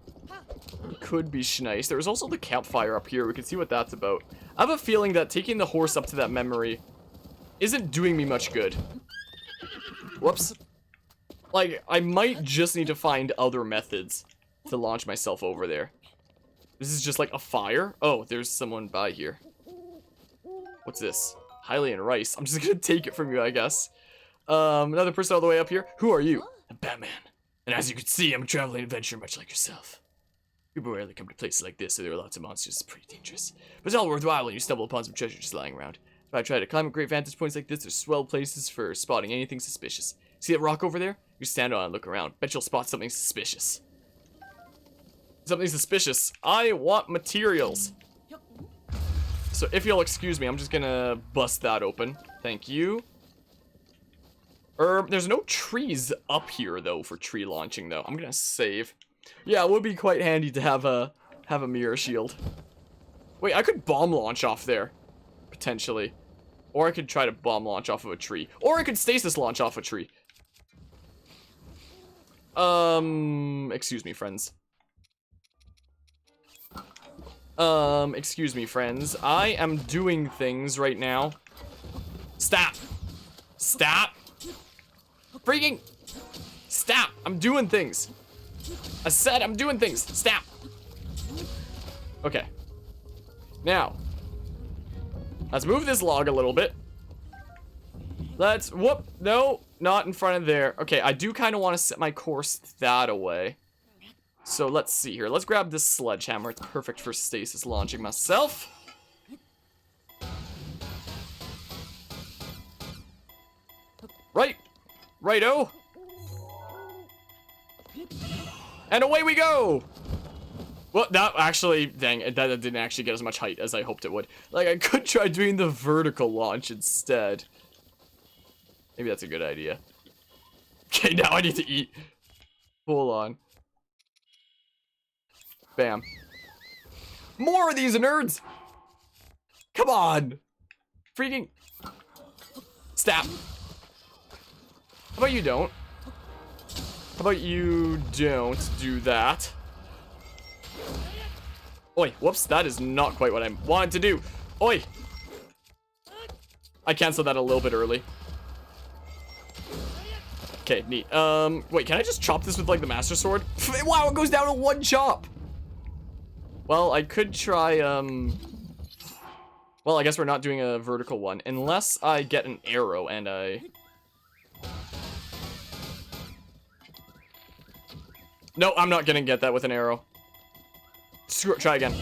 Could be schnice. There's also the campfire up here. We can see what that's about. I have a feeling that taking the horse up to that memory isn't doing me much good. Whoops. Like, I might just need to find other methods to launch myself over there. This is just like a fire? Oh, there's someone by here. What's this? Hylian rice. I'm just gonna take it from you, I guess. Another person all the way up here. Who are you? I'm Batman. And as you can see, I'm a traveling adventurer much like yourself. People rarely come to places like this, so there are lots of monsters. It's pretty dangerous. But it's all worthwhile when you stumble upon some treasure just lying around. If I try to climb at great vantage points like this, there's swell places for spotting anything suspicious. See that rock over there? You stand on and look around. Bet you'll spot something suspicious. Something suspicious. I want materials. So if you'll excuse me, I'm just gonna bust that open. Thank you. There's no trees up here though for tree launching though. I'm gonna save. Yeah, it would be quite handy to have a mirror shield. Wait, I could bomb launch off there. Potentially. Or I could try to bomb launch off of a tree. Or I could stasis launch off a tree. Excuse me, friends. Excuse me, friends. I am doing things right now. Stop. Stop. Freaking. Stop. I'm doing things. I said I'm doing things. Stop. Okay. Now. Let's move this log a little bit. Let's, whoop, no, not in front of there. Okay, I do kind of want to set my course that away. So let's see here. Let's grab this sledgehammer. It's perfect for stasis launching myself. Right. Righto. And away we go. Well, that actually, dang, that didn't actually get as much height as I hoped it would. Like, I could try doing the vertical launch instead. Maybe that's a good idea. Okay, now I need to eat. Hold on. Bam. More of these nerds! Come on! Freaking... Stop. How about you don't? How about you don't do that? Oi, whoops, that is not quite what I wanted to do. Oi! I canceled that a little bit early. Okay, neat. Wait, can I just chop this with, like, the Master Sword? Wow, it goes down to one chop! Well, I could try, well, I guess we're not doing a vertical one. Unless I get an arrow and I... No, I'm not gonna get that with an arrow. Screw it, try again.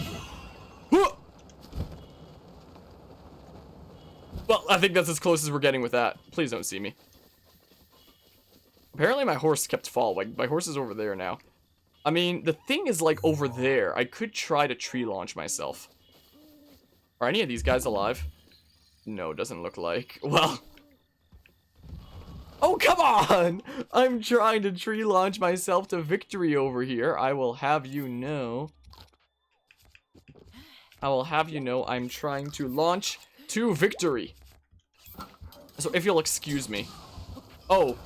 Well, I think that's as close as we're getting with that. Please don't see me. Apparently my horse kept following. My horse is over there now. I mean, the thing is, like, over there. I could try to tree launch myself. Are any of these guys alive? No, doesn't look like. Well. Oh, come on! I'm trying to tree launch myself to victory over here. I will have you know. I will have you know I'm trying to launch to victory. So if you'll excuse me. Oh.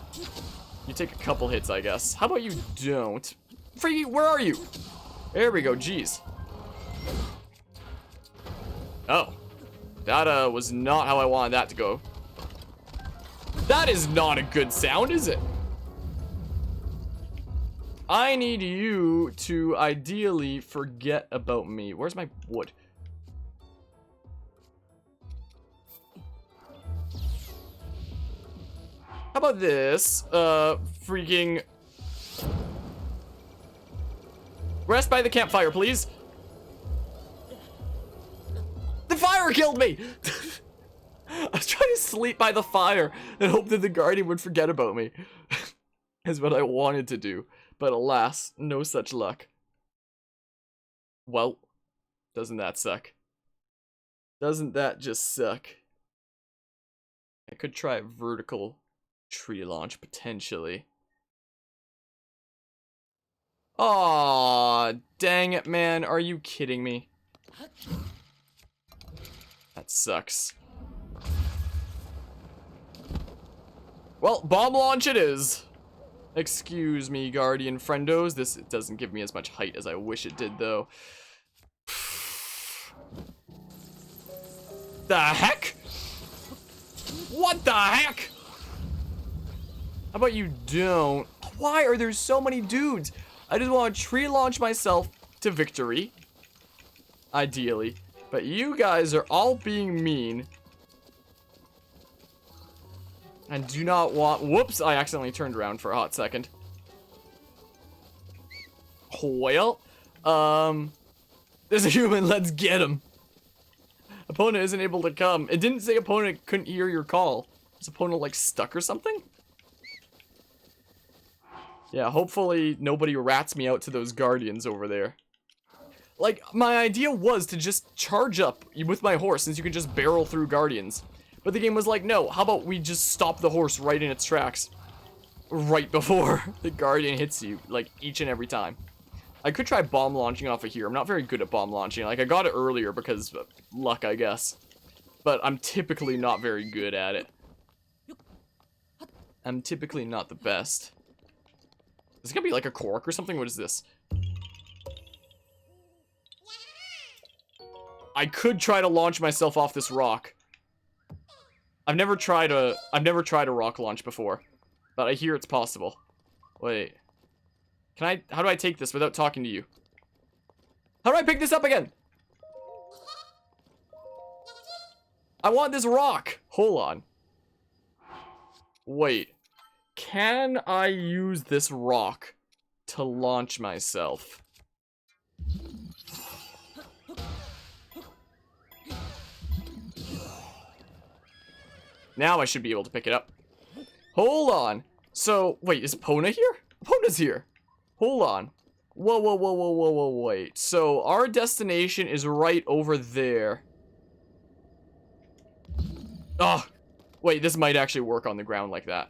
You take a couple hits, I guess. How about you don't? Freaky, where are you? There we go, jeez. Oh. That, was not how I wanted that to go. That is not a good sound, is it? I need you to ideally forget about me. Where's my wood? How about this? Freaking... Rest by the campfire, please. The fire killed me! I was trying to sleep by the fire and hope that the guardian would forget about me. Is what I wanted to do. But alas, no such luck. Well, doesn't that suck? Doesn't that just suck? I could try a vertical tree launch, potentially. Aw, dang it, man. Are you kidding me? That sucks. Well, bomb launch it is. Excuse me, guardian friendos. This doesn't give me as much height as I wish it did, though. The heck? What the heck? How about you don't? Why are there so many dudes? I just want to tree launch myself to victory. Ideally. But you guys are all being mean. And do not want... Whoops, I accidentally turned around for a hot second. Well, there's a human, let's get him. Opponent isn't able to come. It didn't say opponent couldn't hear your call. Is opponent, like, stuck or something? Yeah, hopefully nobody rats me out to those guardians over there. Like, my idea was to just charge up with my horse, since you can just barrel through guardians. But the game was like, no, how about we just stop the horse right in its tracks? Right before the guardian hits you, like, each and every time. I could try bomb launching off of here. I'm not very good at bomb launching. Like, I got it earlier because of luck, I guess. But I'm typically not very good at it. I'm typically not the best. Is it gonna be like a KOROK or something? What is this? I could try to launch myself off this rock. I've never tried a rock launch before, but I hear it's possible. Wait. How do I take this without talking to you? How do I pick this up again? I want this rock. Hold on. Wait. Can I use this rock to launch myself? Now I should be able to pick it up. Hold on. So, wait, is Pona here? Pona's here. Hold on. Whoa, whoa, whoa, whoa, whoa, whoa, wait. So, our destination is right over there. Oh, wait, this might actually work on the ground like that.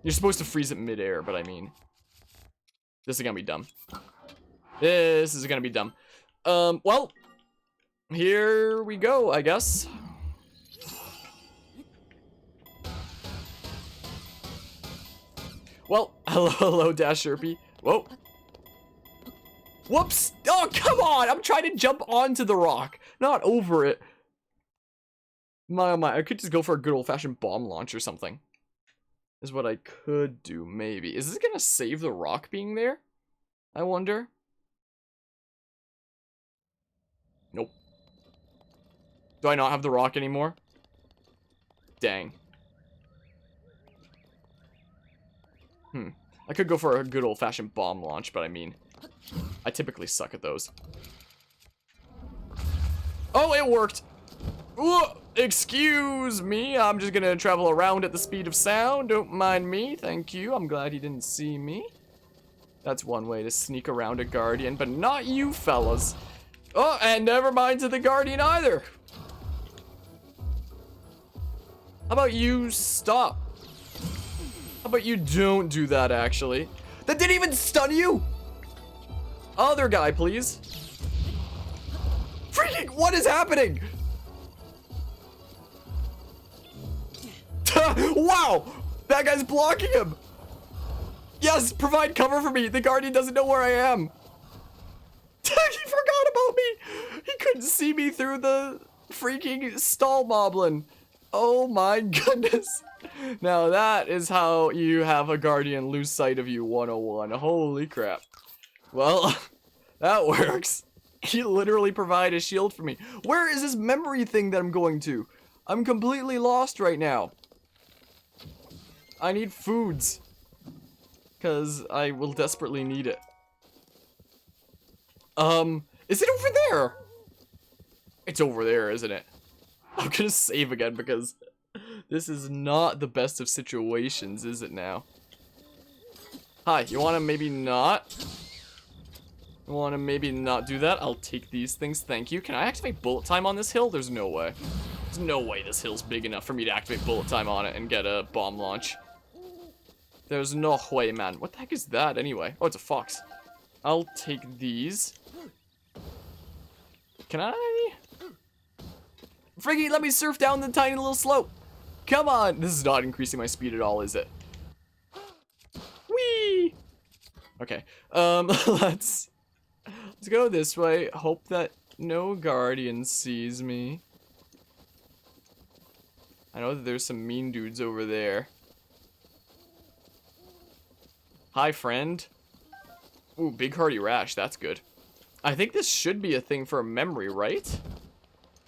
You're supposed to freeze it midair, but I mean, this is gonna be dumb. This is gonna be dumb. Well, here we go, I guess. Well, hello, Dash Sherpy. Whoa. Whoops! Oh, come on! I'm trying to jump onto the rock, not over it. My, oh my, I could just go for a good old-fashioned bomb launch or something. Is what I could do, maybe. Is this gonna save the rock being there? I wonder. Nope. Do I not have the rock anymore? Dang. I could go for a good old-fashioned bomb launch, but I mean, I typically suck at those. Oh, it worked! Ooh, excuse me, I'm just gonna travel around at the speed of sound. Don't mind me, thank you. I'm glad he didn't see me. That's one way to sneak around a guardian, but not you fellas. Oh, and never mind to the guardian either. How about you stop? How about you don't do that, actually? That didn't even stun you! Other guy, please. Freaking, what is happening? Wow! That guy's blocking him! Yes, provide cover for me. The guardian doesn't know where I am. He forgot about me. He couldn't see me through the freaking stall moblin. Oh my goodness. Now that is how you have a guardian lose sight of you 101. Holy crap. Well, that works. He literally provided a shield for me. Where is this memory thing that I'm going to? I'm completely lost right now. I need foods. Because I will desperately need it. Is it over there? It's over there, isn't it? I'm gonna save again because this is not the best of situations, is it now? Hi, you wanna maybe not? You wanna maybe not do that? I'll take these things, thank you. Can I activate bullet time on this hill? There's no way. There's no way this hill's big enough for me to activate bullet time on it and get a bomb launch. There's no way, man. What the heck is that anyway? Oh, it's a fox. I'll take these. Can I? Friggy, let me surf down the tiny little slope. Come on. This is not increasing my speed at all, is it? Whee! Okay. Let's go this way. Hope that no guardian sees me. I know that there's some mean dudes over there. Hi, friend. Ooh, big hearty rash. That's good. I think this should be a thing for a memory, right?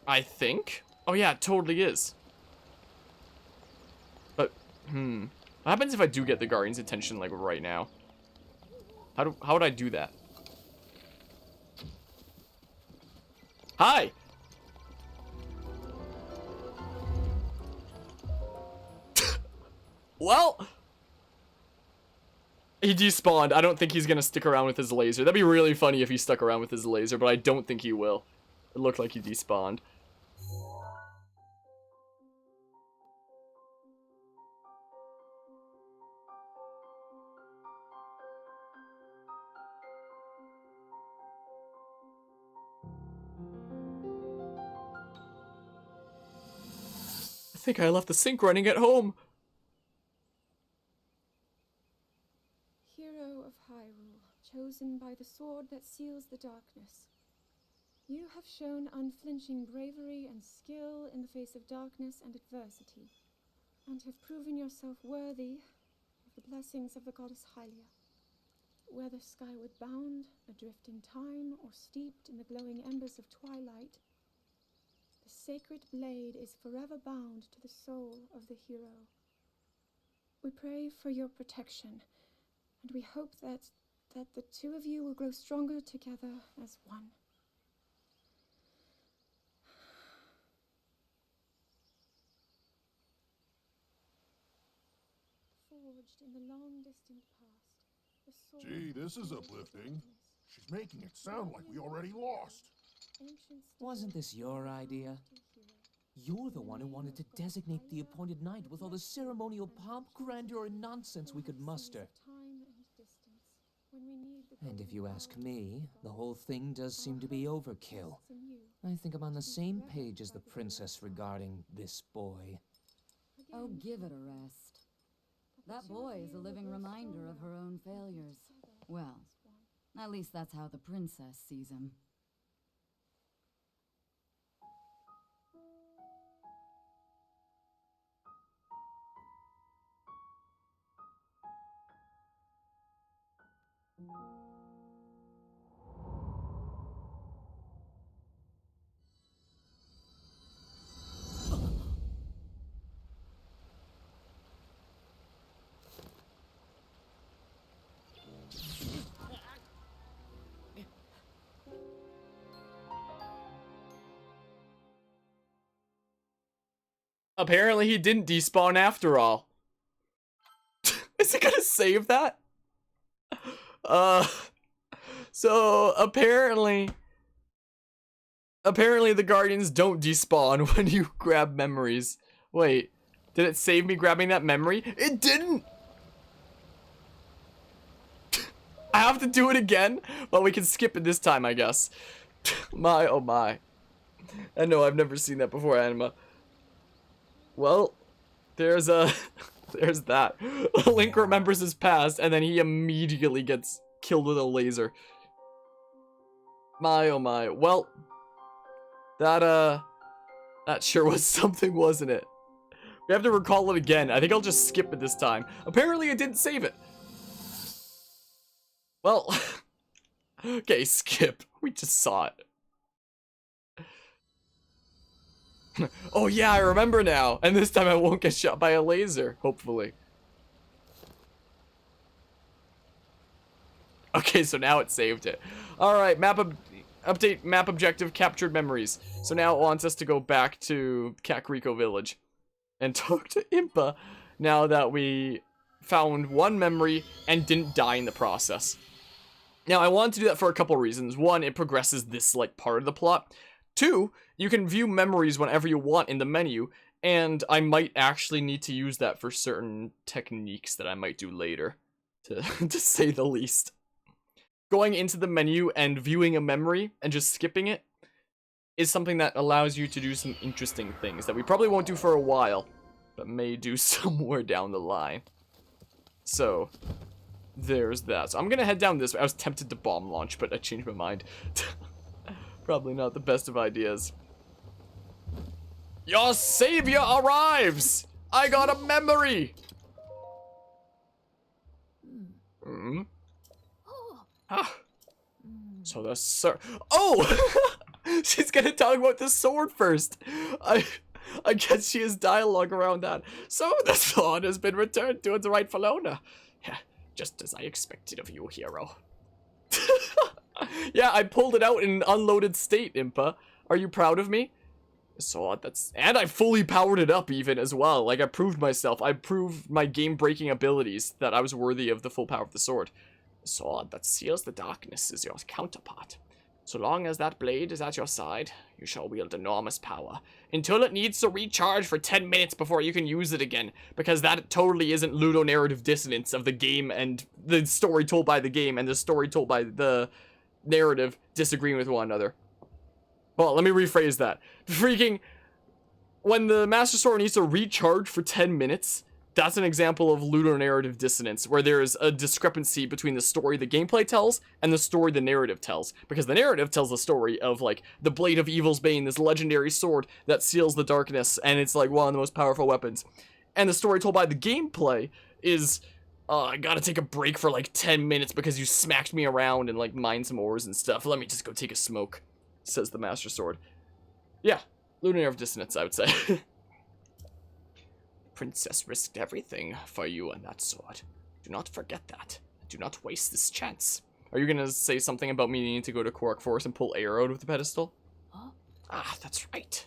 I think. Oh yeah, it totally is. But, what happens if I do get the guardian's attention, like, right now? How would I do that? Hi! Well... He despawned. I don't think he's gonna stick around with his laser. That'd be really funny if he stuck around with his laser, but I don't think he will. It looked like he despawned. I think I left the sink running at home. Hero of Hyrule, chosen by the sword that seals the darkness. You have shown unflinching bravery and skill in the face of darkness and adversity, and have proven yourself worthy of the blessings of the goddess Hylia. Whether skyward bound, adrift in time, or steeped in the glowing embers of twilight, the sacred blade is forever bound to the soul of the hero. We pray for your protection, and we hope that the two of you will grow stronger together as one. Forged in the long distant past, the sword. Gee, this is uplifting. She's making it sound like we already lost. Wasn't this your idea? You're the one who wanted to designate the appointed night with all the ceremonial pomp, grandeur, and nonsense we could muster. And if you ask me, the whole thing does seem to be overkill. I think I'm on the same page as the princess regarding this boy. Oh, give it a rest. That boy is a living reminder of her own failures. Well, at least that's how the princess sees him. Apparently he didn't despawn after all. Is it gonna save that? So apparently the guardians don't despawn when you grab memories. Wait, did it save me grabbing that memory? It didn't! I have to do it again? Well, we can skip it this time, I guess. My, oh my. I know, I've never seen that before, Anima. Well, there's that. Link remembers his past, and then he immediately gets killed with a laser. My, oh my. Well, that sure was something, wasn't it? We have to recall it again. I think I'll just skip it this time. Apparently, it didn't save it. Well, okay, skip. We just saw it. Oh yeah, I remember now. And this time I won't get shot by a laser, hopefully. Okay, so now it saved it. Alright, update map objective, captured memories. So now it wants us to go back to Kakariko Village and talk to Impa now that we found one memory and didn't die in the process. Now, I wanted to do that for a couple reasons. One, it progresses this, like, part of the plot. Two, you can view memories whenever you want in the menu, and I might actually need to use that for certain techniques that I might do later, to say the least. Going into the menu and viewing a memory and just skipping it is something that allows you to do some interesting things that we probably won't do for a while, but may do somewhere down the line. So, there's that. So I'm gonna head down this way. I was tempted to bomb launch, but I changed my mind. Probably not the best of ideas. Your savior arrives! I got a memory! Hmm? Ah. So the sword. Oh! She's gonna talk about the sword first. I guess she has dialogue around that. So the sword has been returned to its rightful owner. Yeah, just as I expected of you, hero. Yeah, I pulled it out in an unloaded state, Impa. Are you proud of me? sword that's... And I fully powered it up even as well. Like, I proved myself. I proved my game-breaking abilities that I was worthy of the full power of the sword. The sword that seals the darkness is your counterpart. So long as that blade is at your side, you shall wield enormous power. Until it needs to recharge for 10 minutes before you can use it again. Because that totally isn't ludonarrative dissonance of the game and the story told by the game and the story told by the narrative disagreeing with one another. Well, let me rephrase that. Freaking... When the Master Sword needs to recharge for 10 minutes... That's an example of ludonarrative dissonance, where there is a discrepancy between the story the gameplay tells and the story the narrative tells. Because the narrative tells the story of, like, the Blade of Evil's Bane, this legendary sword that seals the darkness, and it's, like, one of the most powerful weapons. And the story told by the gameplay is, I gotta take a break for, like, 10 minutes because you smacked me around and, like, mined some ores and stuff. Let me just go take a smoke, says the Master Sword. Yeah, ludonarrative dissonance, I would say. Princess risked everything for you and that sword. Do not forget that. Do not waste this chance. Are you gonna say something about me needing to go to KOROK Forest and pull air out of the pedestal? Huh? Ah, that's right.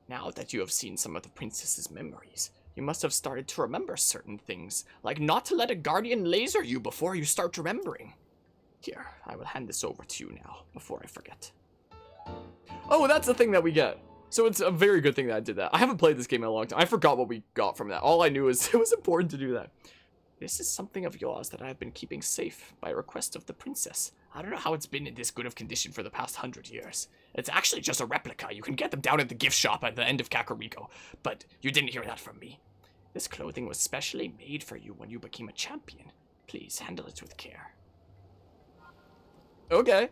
Now that you have seen some of the princess's memories, you must have started to remember certain things, like not to let a guardian laser you before you start remembering. Here, I will hand this over to you now, before I forget. Oh, that's the thing that we get. So it's a very good thing that I did that. I haven't played this game in a long time. I forgot what we got from that. All I knew is it was important to do that. This is something of yours that I have been keeping safe by request of the princess. I don't know how it's been in this good of condition for the past 100 years. It's actually just a replica. You can get them down at the gift shop at the end of Kakariko. But you didn't hear that from me. This clothing was specially made for you when you became a champion. Please handle it with care. Okay.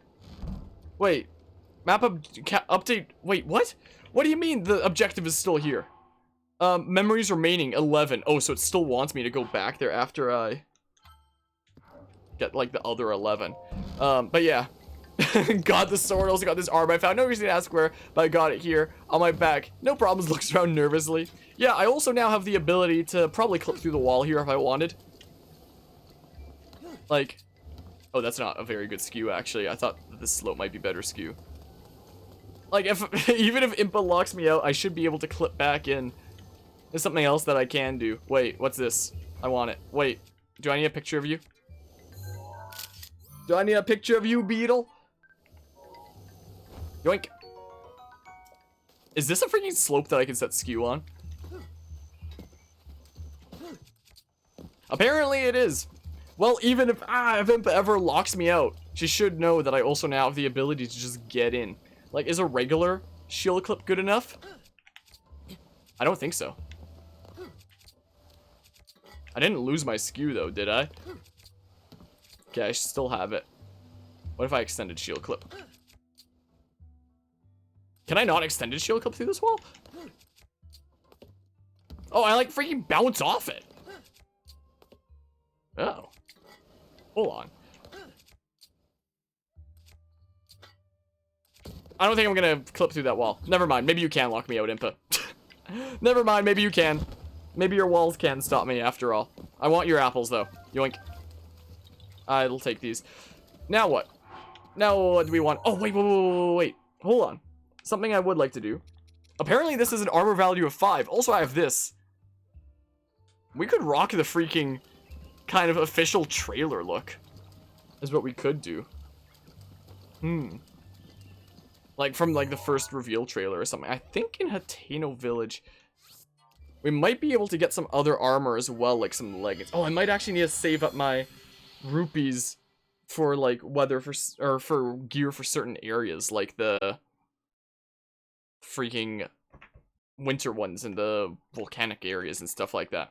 Wait. Map update. Wait, what? What do you mean the objective is still here? Memories remaining 11. Oh, so it still wants me to go back there after I get like the other 11. But yeah. Got the sword, also got this arm. I found no reason to ask where, but I got it here on my back. No problems, looks around nervously. Yeah, I also now have the ability to probably clip through the wall here if I wanted. Like, oh, that's not a very good skew actually. I thought that this slope might be better skew. Like, if even if Impa locks me out, I should be able to clip back in. There's something else that I can do. Wait, what's this? I want it. Wait, do I need a picture of you? Do I need a picture of you, Beetle? Yoink. Is this a freaking slope that I can set skew on? Apparently it is. Well, even if Impa ever locks me out, she should know that I also now have the ability to just get in. Like, is a regular shield clip good enough? I don't think so. I didn't lose my skew, though, did I? Okay, I still have it. What if I extended shield clip? Can I not extended shield clip through this wall? Oh, I, like, freaking bounce off it. Oh. Hold on. I don't think I'm gonna clip through that wall. Never mind. Maybe you can lock me out, Impa. Never mind. Maybe you can. Maybe your walls can stop me after all. I want your apples, though. Yoink. I'll take these. Now what? Now what do we want? Oh, wait. Hold on. Something I would like to do. Apparently this is an armor value of 5. Also, I have this. We could rock the freaking kind of official trailer look. Is what we could do. Like, from, like, the first reveal trailer or something. I think in Hateno Village, we might be able to get some other armor as well, like some leggings. Oh, I might actually need to save up my rupees for, like, or for gear for certain areas, like the freaking winter ones and the volcanic areas and stuff like that.